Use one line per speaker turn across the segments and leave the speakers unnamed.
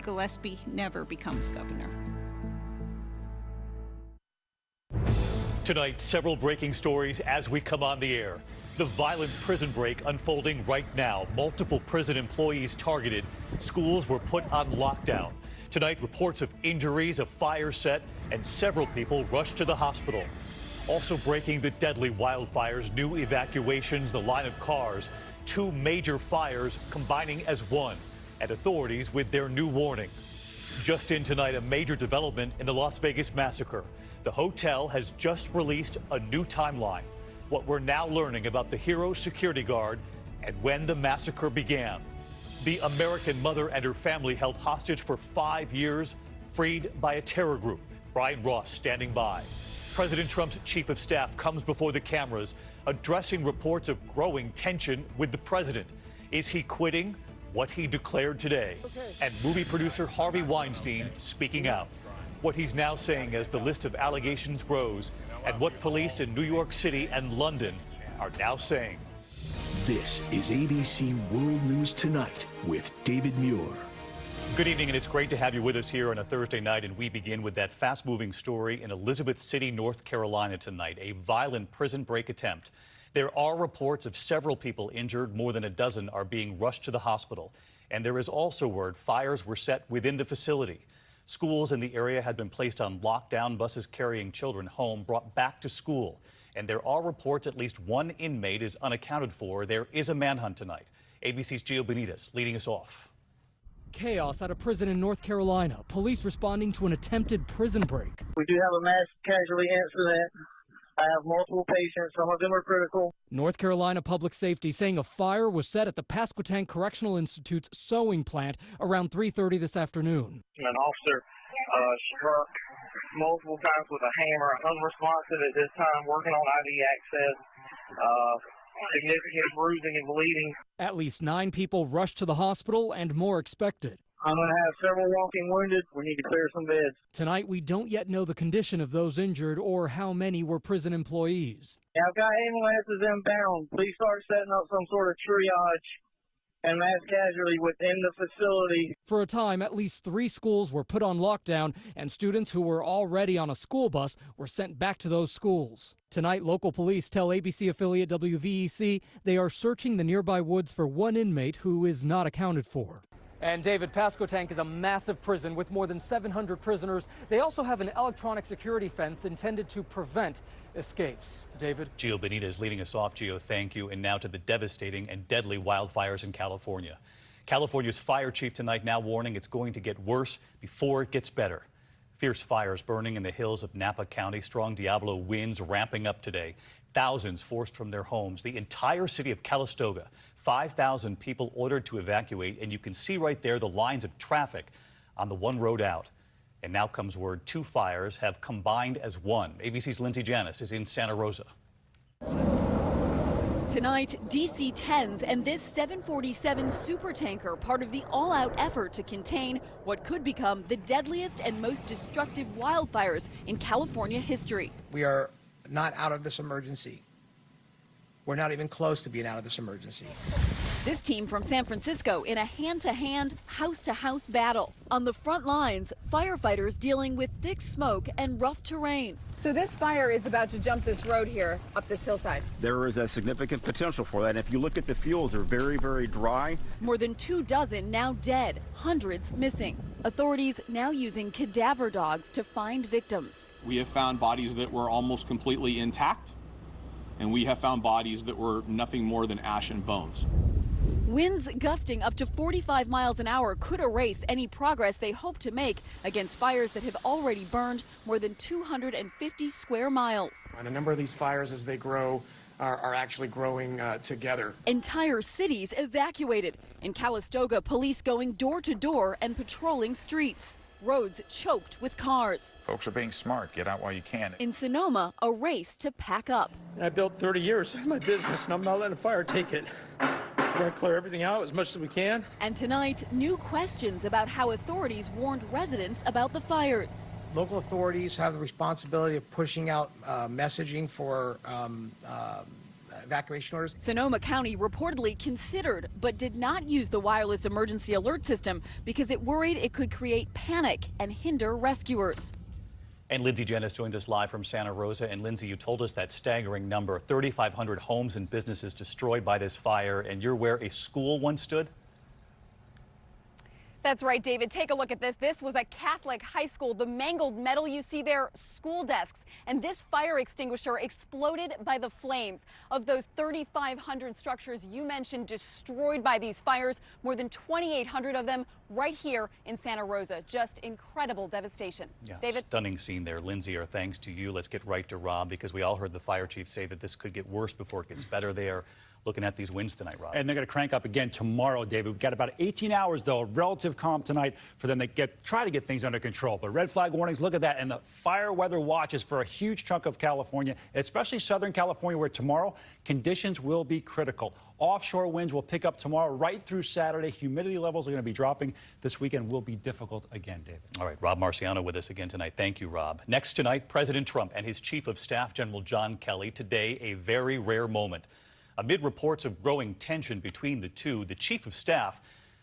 Gillespie never becomes governor.
Tonight, several breaking stories as we come on the air. The violent prison break unfolding right now. Multiple prison employees targeted. Schools were put on lockdown. Tonight, reports of injuries, a fire set, and several people rushed to the hospital. Also breaking, the deadly wildfires, new evacuations, the line of cars, two major fires combining as one, and authorities with their new warning. Just in tonight, a major development in the Las Vegas massacre. The hotel has just released a new timeline. What we're now learning about the hero security guard and when the massacre began. The American mother and her family held hostage for 5 years, freed by a terror group. Brian Ross standing by. President Trump's chief of staff comes before the cameras, addressing reports of growing tension with the president. Is he quitting what he declared today? And movie producer Harvey Weinstein speaking out. What he's now saying as the list of allegations grows, and what police in New York City and London are now saying.
This is ABC World News Tonight with David Muir.
Good evening, and it's great to have you with us here on a Thursday night. And we begin with that fast-moving story in Elizabeth City, North Carolina tonight, a violent prison break attempt. There are reports of several people injured. More than a dozen are being rushed to the hospital. And there is also word fires were set within the facility. Schools in the area had been placed on lockdown, buses carrying children home brought back to school. And there are reports at least one inmate is unaccounted for. There is a manhunt tonight. ABC's Gio Benitez leading us off.
Chaos at a prison in North Carolina. Police responding to an attempted prison break.
We do have a mass casualty incident. I have multiple patients. Some of them are critical.
North Carolina Public Safety saying a fire was set at the Pasquotank Correctional Institute's sewing plant around 3:30 this afternoon.
An officer struck multiple times with a hammer, unresponsive at this time, working on IV access, significant bruising and bleeding.
At least 9 people rushed to the hospital and more expected.
I'm going to have several walking wounded. We need to clear some beds.
Tonight, we don't yet know the condition of those injured or how many were prison employees.
I've got ambulances inbound. Please start setting up some sort of triage and mass casualty within the facility.
For a time, at least 3 schools were put on lockdown, and students who were already on a school bus were sent back to those schools. Tonight, local police tell ABC affiliate WVEC they are searching the nearby woods for one inmate who is not accounted for. And David, Pasquotank is a massive prison with more than 700 prisoners. They also have an electronic security fence intended to prevent escapes. David?
Gio Benitez leading us off. Gio, thank you. And now to the devastating and deadly wildfires in California. California's fire chief tonight now warning it's going to get worse before it gets better. Fierce fires burning in the hills of Napa County. Strong Diablo winds ramping up today. Thousands forced from their homes. The entire city of Calistoga, 5,000 people ordered to evacuate. And you can see right there the lines of traffic on the one road out. And now comes word 2 fires have combined as one. ABC's Lindsay Janis is in Santa Rosa.
Tonight, DC-10s and this 747 supertanker, part of the all-out effort to contain what could become the deadliest and most destructive wildfires in California history.
We are not out of this emergency. We're not even close to being out of this emergency.
This team from San Francisco in a hand-to-hand, house-to-house battle. On the front lines, firefighters dealing with thick smoke and rough terrain.
So this fire is about to jump this road here up this hillside.
There is a significant potential for that. And if you look at the fuels, they're very, very dry.
More than 24 now dead, hundreds missing. Authorities now using cadaver dogs to find victims.
We have found bodies that were almost completely intact, and we have found bodies that were nothing more than ash and bones.
Winds gusting up to 45 miles an hour could erase any progress they hope to make against fires that have already burned more than 250 square miles.
And a number of these fires, as they grow, are actually growing together.
Entire cities evacuated. In Calistoga, police going door to door and patrolling streets. Roads choked with cars.
Folks are being smart. Get out while you can.
In Sonoma, a race to pack up.
I built 30 years of my business, and I'm not letting a fire take it. So we're going to clear everything out as much as we can.
And tonight, new questions about how authorities warned residents about the fires.
Local authorities have the responsibility of pushing out messaging for evacuation orders.
Sonoma County reportedly considered but did not use the wireless emergency alert system because it worried it could create panic and hinder rescuers.
And Lindsay Janis joins us live from Santa Rosa. And Lindsay, you told us that staggering number, 3,500 homes and businesses destroyed by this fire, and you're where a school once stood?
That's right, David. Take a look at this. This was a Catholic high school. The mangled metal you see there, school desks. And this fire extinguisher exploded by the flames. Of those 3,500 structures you mentioned destroyed by these fires, more than 2,800 of them right here in Santa Rosa. Just incredible devastation.
Yeah,
David?
Stunning scene there. Lindsay, our thanks to you. Let's get right to Rob, because we all heard the fire chief say that this could get worse before it gets better there. Looking at these winds tonight, Rob.
And they're going to crank up again tomorrow, David. We've got about 18 hours, though, of relative calm tonight for them to try to get things under control. But red flag warnings, look at that. And the fire weather watches for a huge chunk of California, especially Southern California, where tomorrow conditions will be critical. Offshore winds will pick up tomorrow right through Saturday. Humidity levels are going to be dropping. This weekend will be difficult again, David. All right, Rob Marciano with us again tonight. Thank you, Rob. Next tonight, President Trump and his Chief of Staff, General John Kelly. Today, a very rare moment. Amid reports of growing tension between the two, the Chief of Staff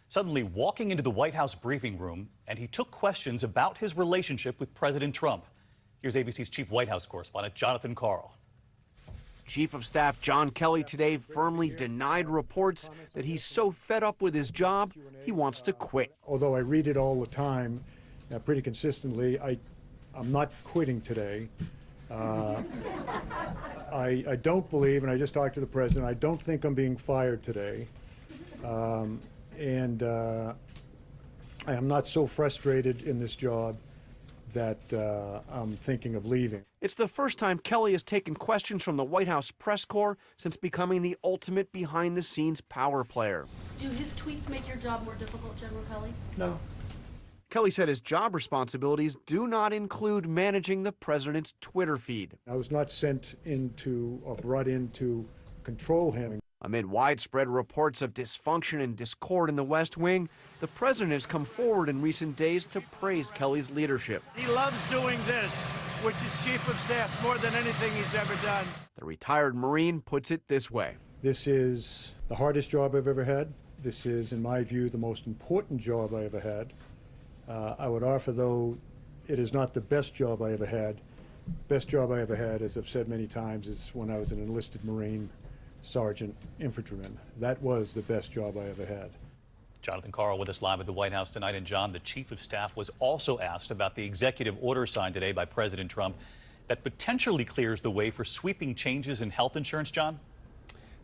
suddenly walking into the White House briefing room, and he took questions about his relationship with President Trump. Here's ABC's Chief White House correspondent, Jonathan Karl.
Chief of Staff John Kelly today firmly denied reports that he's so fed up with his job, he wants to quit.
Although I read it all the time, pretty consistently, I'm not quitting today. I don't believe, and I just talked to the president, I don't think I'm being fired today. I am not so frustrated in this job that I'm thinking of leaving.
It's the first time Kelly has taken questions from the White House press corps since becoming the ultimate behind-the-scenes power player.
Do his tweets make your job more difficult, General Kelly?
No.
Kelly said his job responsibilities do not include managing the president's Twitter feed.
I was not sent into or brought in to control him.
Amid widespread reports of dysfunction and discord in the West Wing, the president has come forward in recent days to praise Kelly's leadership.
He loves doing this, which is Chief of Staff, more than anything he's ever done.
The retired Marine puts it this way.
This is the hardest job I've ever had. This is, in my view, the most important job I ever had. I would offer, though, it is not the best job I ever had. Best job I ever had, as I've said many times, is when I was an enlisted Marine Sergeant Infantryman. That was the best job I ever had.
Jonathan Karl with us live at the White House tonight. And John, the Chief of Staff, was also asked about the executive order signed today by President Trump that potentially clears the way for sweeping changes in health insurance, John?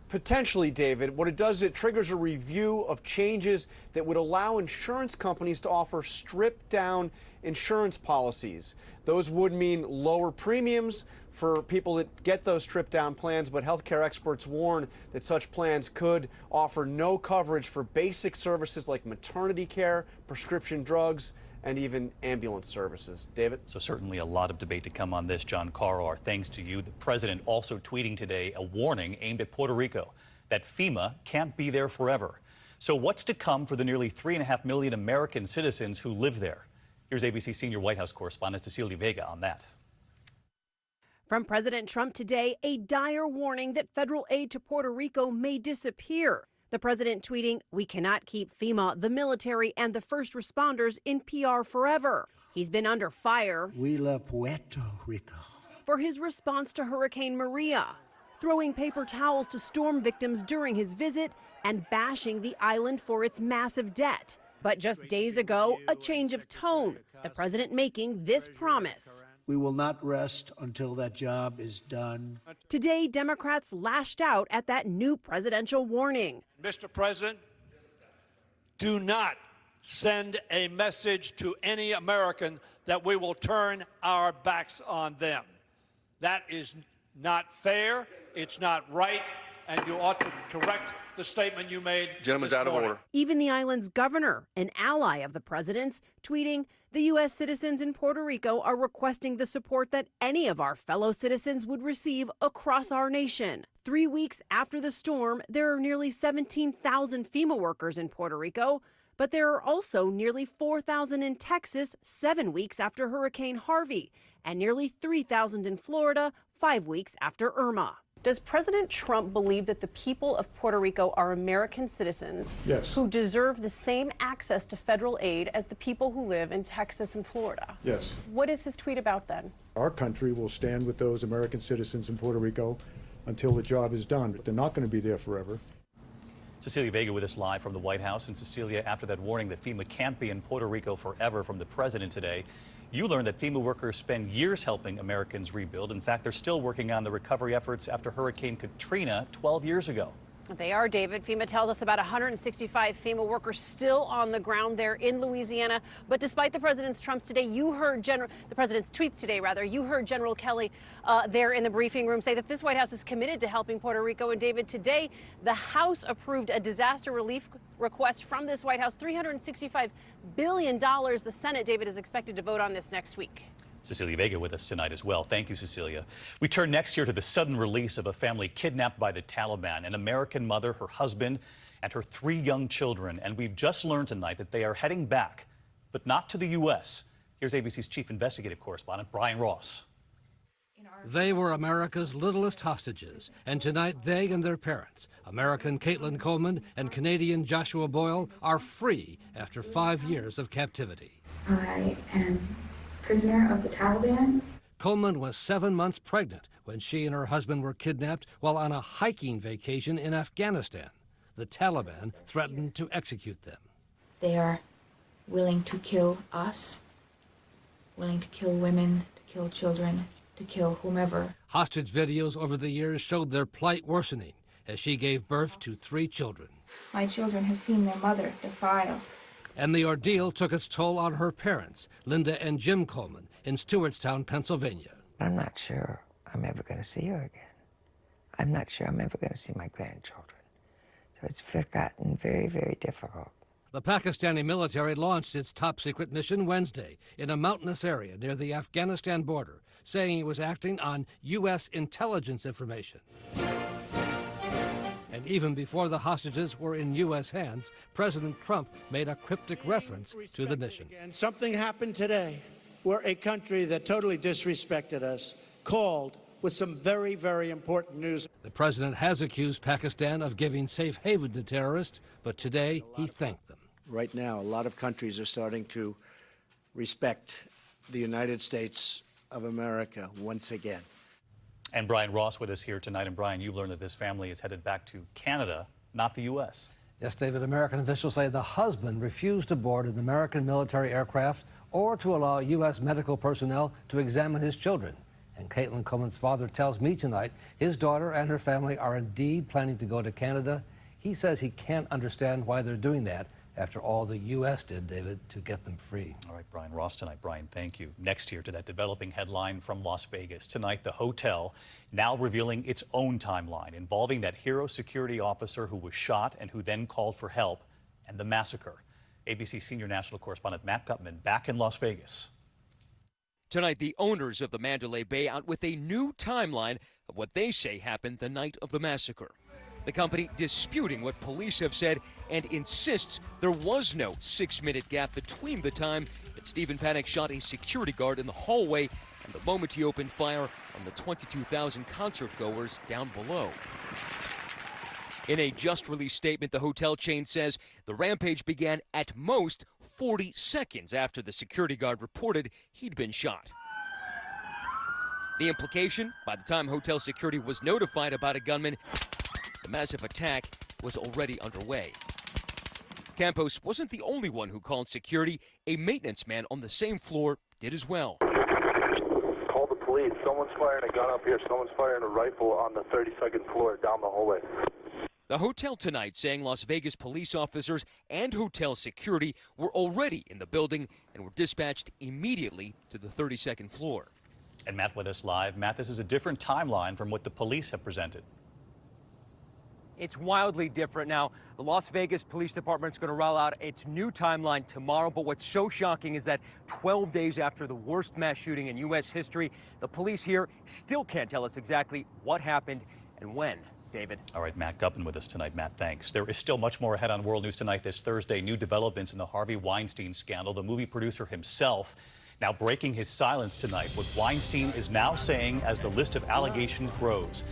Potentially, David. What it does, it triggers a review of changes that would allow insurance companies to offer stripped-down insurance policies. Those would mean lower premiums for people that get those stripped-down plans, but healthcare experts warn that such plans could offer no coverage for basic services like maternity care, prescription drugs, and even ambulance services. David?
So certainly a lot of debate to come on this, John Karl. Our thanks to you. The president also tweeting today a warning aimed at Puerto Rico that FEMA can't be there forever. So what's to come for the nearly 3.5 million American citizens who live there? Here's ABC senior White House correspondent Cecilia Vega on that.
From President Trump today, a dire warning that federal aid to Puerto Rico may disappear. The president tweeting, "We cannot keep FEMA, the military, and the first responders in PR forever." He's been under fire.
We love Puerto Rico.
For his response to Hurricane Maria, throwing paper towels to storm victims during his visit and bashing the island for its massive debt. But just days ago, a change of tone, the president making this promise.
We will not rest until that job is done.
Today, Democrats lashed out at that new presidential warning.
Mr. President, do not send a message to any American that we will turn our backs on them. That is not fair, it's not right, and you ought to correct the statement you made.
Gentleman's out of order.
Even the island's governor, an ally of the president's, tweeting, "The U.S. citizens in Puerto Rico are requesting the support that any of our fellow citizens would receive across our nation." 3 weeks after the storm, there are nearly 17,000 FEMA workers in Puerto Rico, but there are also nearly 4,000 in Texas 7 weeks after Hurricane Harvey, and nearly 3,000 in Florida 5 weeks after Irma. Does President Trump believe that the people of Puerto Rico are American citizens
Yes.
who deserve the same access to federal aid as the people who live in Texas and Florida?
Yes.
What is his tweet about then?
Our country will stand with those American citizens in Puerto Rico until the job is done. But they're not going to be there forever.
Cecilia Vega with us live from the White House. And Cecilia, after that warning that FEMA can't be in Puerto Rico forever from the president today, you learned that FEMA workers spend years helping Americans rebuild. In fact, they're still working on the recovery efforts after Hurricane Katrina 12 years ago.
They are, David. FEMA tells us about 165 FEMA workers still on the ground there in Louisiana. But despite the president's tweets today, you heard General Kelly there in the briefing room say that this White House is committed to helping Puerto Rico. And David, today the House approved a disaster relief request from this White House, $365 billion. The Senate, David, is expected to vote on this next week.
Cecilia Vega with us tonight as well. Thank you, Cecilia. We turn next year to the sudden release of a family kidnapped by the Taliban, an American mother, her husband, and her 3 young children. And we've just learned tonight that they are heading back, but not to the U.S. Here's ABC's chief investigative correspondent, Brian Ross.
They were America's littlest hostages, and tonight they and their parents, American Caitlin Coleman and Canadian Joshua Boyle, are free after 5 years of captivity.
I am prisoner of the Taliban.
Coleman was 7 months pregnant when she and her husband were kidnapped while on a hiking vacation in Afghanistan. The Taliban threatened to execute them.
They are willing to kill us, willing to kill women, to kill children, to kill whomever.
Hostage videos over the years showed their plight worsening as she gave birth to 3 children.
My children have seen their mother defiled.
And the ordeal took its toll on her parents, Linda and Jim Coleman, in Stewartstown, Pennsylvania.
I'm not sure I'm ever going to see her again. I'm not sure I'm ever going to see my grandchildren. So it's gotten very, very difficult.
The Pakistani military launched its top-secret mission Wednesday in a mountainous area near the Afghanistan border, saying it was acting on U.S. intelligence information. And even before the hostages were in U.S. hands, President Trump made a cryptic reference to the mission.
And something happened today where a country that totally disrespected us called with some very, very important news.
The president has accused Pakistan of giving safe haven to terrorists, but today he thanked them.
Right now, a lot of countries are starting to respect the United States of America once again.
And Brian Ross with us here tonight. And Brian, you learned that this family is headed back to Canada, not the U.S.
Yes, David, American officials say the husband refused to board an American military aircraft or to allow U.S. medical personnel to examine his children. And Caitlin Coleman's father tells me tonight his daughter and her family are indeed planning to go to Canada. He says he can't understand why they're doing that after all the U.S. did, David, to get them free.
All right, Brian Ross tonight. Brian, thank you. Next here to that developing headline from Las Vegas. Tonight, the hotel now revealing its own timeline involving that hero security officer who was shot and who then called for help, and the massacre. ABC senior national correspondent Matt Gutman back in Las Vegas.
Tonight, the owners of the Mandalay Bay out with a new timeline of what they say happened the night of the massacre. The company disputing what police have said and insists there was no 6-minute gap between the time that Stephen Paddock shot a security guard in the hallway and the moment he opened fire on the 22,000 concert goers down below. In a just-released statement, the hotel chain says the rampage began at most 40 seconds after the security guard reported he'd been shot. The implication, by the time hotel security was notified about a gunman, the massive attack was already underway. Campos wasn't the only one who called security. A maintenance man on the same floor did as well.
Call the police. Someone's firing a gun up here. Someone's firing a rifle on the 32nd floor down the hallway.
The hotel tonight saying Las Vegas police officers and hotel security were already in the building and were dispatched immediately to the 32nd floor.
And Matt with us live. Matt, this is a different timeline from what the police have presented.
It's wildly different. Now, the Las Vegas Police Department is going to roll out its new timeline tomorrow, but what's so shocking is that 12 days after the worst mass shooting in U.S. history, the police here still can't tell us exactly what happened and when. David.
All right, Matt Gutman with us tonight. Matt, thanks. There is still much more ahead on World News Tonight this Thursday. New developments in the Harvey Weinstein scandal. The movie producer himself now breaking his silence tonight. What Weinstein is now saying as the list of allegations grows.